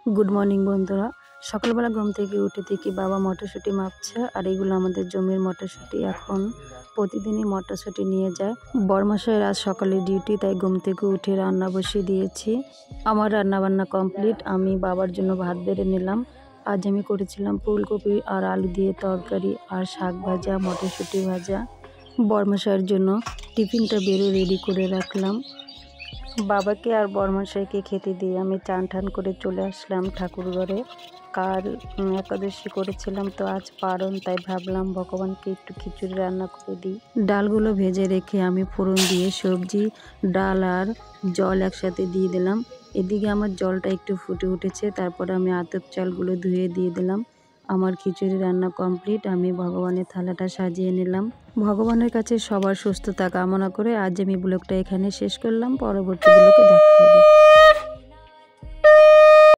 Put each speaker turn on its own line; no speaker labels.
Good morning বন্ধুরা। সকালবেলা ঘুম থেকে উঠে দেখি বাবা মটরশুঁটি মাপছে, আর এগুলো আমাদের জমির মটরশুঁটি। এখন প্রতিদিনই মটরশুঁটি নিয়ে যায়। বরমশাইয়ের আজ সকালে ডিউটি, তাই ঘুম থেকে উঠে রান্না বসিয়ে দিয়েছি। আমার রান্না বান্না কমপ্লিট। আমি বাবার জন্য ভাত বেড়ে নিলাম। আজ আমি করেছিলাম ফুলকপি আর আলু দিয়ে তরকারি, আর শাক ভাজা, মটরশুঁটি ভাজা। বরমশাইয়ের জন্য টিফিনটা বেড়ে রেডি করে রাখলাম। বাবাকে আর বরমশাইকে খেতে দিয়ে আমি চান টান করে চলে আসলাম ঠাকুর ঘরে। কাল একাদশী করেছিলাম, তো আজ পারণ, তাই ভাবলাম ভগবানকে একটু খিচুড়ি রান্না করে দিই। ডালগুলো ভেজে রেখে আমি ফোড়ন দিয়ে সবজি, ডাল আর জল একসাথে দিয়ে দিলাম। এদিকে আমার জলটা একটু ফুটে উঠেছে, তারপর আমি আতপ চালগুলো ধুয়ে দিয়ে দিলাম। আমার খিচুড়ি রান্না কমপ্লিট। আমি ভগবানের থালাটা সাজিয়ে নিলাম। ভগবানের কাছে সবার সুস্থতা কামনা করে আজ আমি ব্লগটা এখানে শেষ করলাম। পরবর্তী ব্লগে দেখা হবে।